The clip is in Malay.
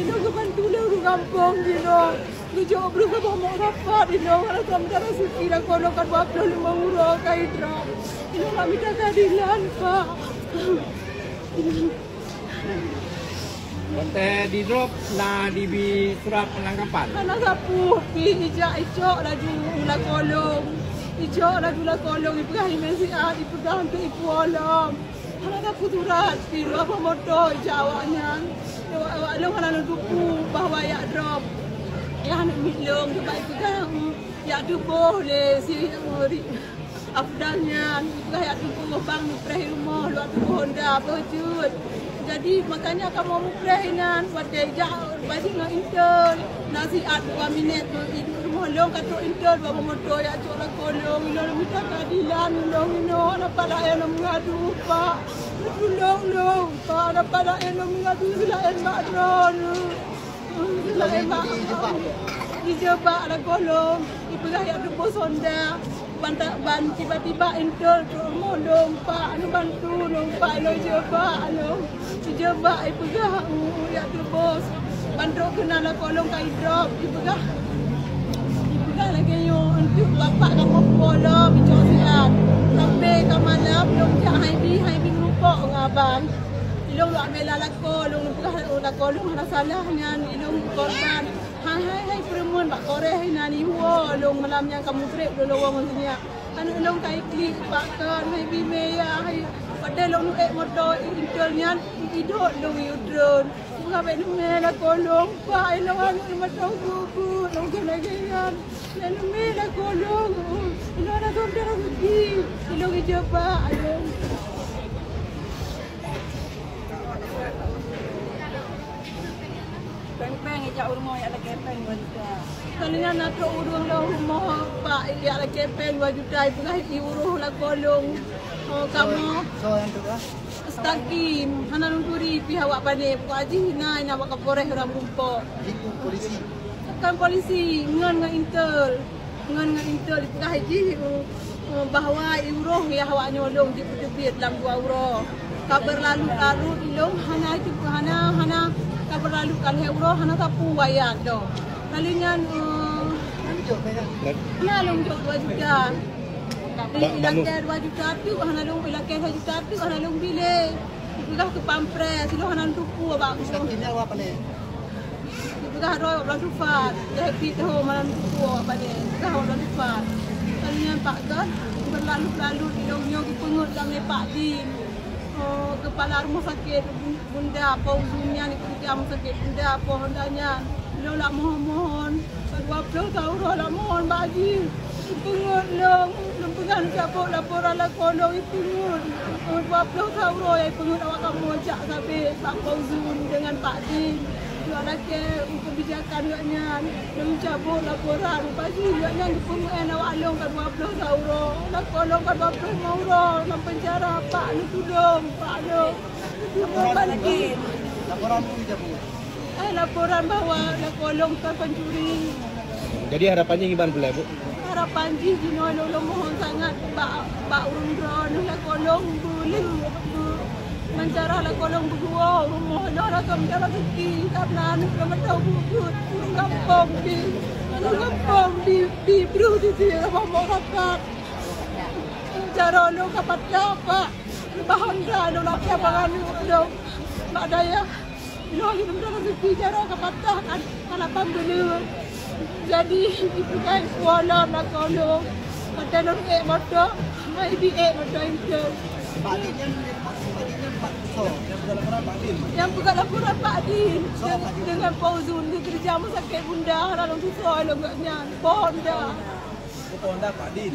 Ino kebantu le uru kampung dino. Lujo beruka bawa rapat dino. Kalau kamu darah suci dah kono kan 25 euro kai drop. Ino kami tak keadilan pak. Konten di drop na di surat penangkapan. Anak sapu pi ijak icok laju ula kolong. Icok laju ula kolong ibu kali mesi ibu dah untuk ibu alam. Anak sapu surat pi apa motor ijak awaknya. Awak long anak duku bahawa ya drop. Ya anak milong sebab itu kan ya dubuh le si afdalnya ibu ya dubuh bang nupreh rumah luar dubuh Honda berjut. Jadi makanya kamu mau mukrahinan pada jauh bagi nak intel nasi ad 2 minit tu rumah long kat intel bawa motor ya cok lah kolong ino minta keadilan ino apa lah yang mengadu pak tolong pak apa lah yang mengadu selain makron selain mak dijebak lah kolong ibu dah ya debus Honda ban tiba-tiba intel molong pak anu bantu pak lo jebak ibu gah ya tu bos bantu kena lah kolong kai drop ibu gah lagi yo untuk bapak kamu polo bicara silat sampai ke malam belum jak hai bi lupa ngabang ilong lu ambil la kolong ibu gah la kolong ada salahnya ilong korban hai perempuan bak koreh nani wo long malam yang kamu break dulu wong sini anu long kai klik pak kan hai bi meya hai pada long motor intelnya hidup long drone bukan baik mela kolong pak long anu motor bubu long gelagan dan mela kolong long ada saudara pergi long jeba long peng ijak rumah ya ada kepeng 2 juta. Kalinya nak urung lah rumah pak ya ada kepeng 2 juta ibu kah diuruh lah kolong. Kamu so yang tu lah stakim hana nungkuri pihak awak pandai pokok haji hina ina awak kapolres orang rumpok. itu polisi Kan polisi ngan intel ibu kah haji bahawa uruh ya awak nyolong di tebit dalam 2 euro. Kabar lalu ilong hana kabar lalu kan euro hana tapu wayang do. Kalinya na long 2 juta. Ilangkan 2 juta tu hana long ilangkan 1 juta tu hana long bile. Ibu ke pampres silo hana tupu abang. ini awak ni Ibu dah roy orang tufat. Dia happy tu malam tupu apa ni. Dah orang tufat. Kalinya pak kan berlalu ilong pengut dalam Pak Din. Kepala rumah sakit bunda pauzumnya ni kerja rumah sakit bunda apa hondanya lo nak mohon 20 tahun lah mohon bagi pengut long pegang siapa laporan lah kolong pengut 20 tahun ya pengut awak kamu ajak sampai Pak Pauzum dengan Pak Din tu ada ke kebijakan nya lo cabut laporan pagi nya pengut awak long kan 20 tahun lah kolong kan 20 euro dalam penjara Pak ni tolong Pak lo laporan pun cabut laporan bahawa lah kolong kan pencuri. Jadi harapannya gimana pula Bu? Harapan Gino lo mohon sangat Pak Urundron lah kolong boleh mencara lah kolong berdua rumah lo lah kamera seki karena anak lo tahu bukut gampang di bro di sini apa mau rapat cara lo kapat apa bahan dah lo nak apa kan lo tak daya lo hidup dalam seki cara kapat kan apa beli jadi ibu kan kuala nak kolong kata lo motor mai bi motor itu yang bukan laporan Pak Din dengan Pauzun dia kerja rumah sakit bunda lalu tu soal enggaknya Honda Pak Din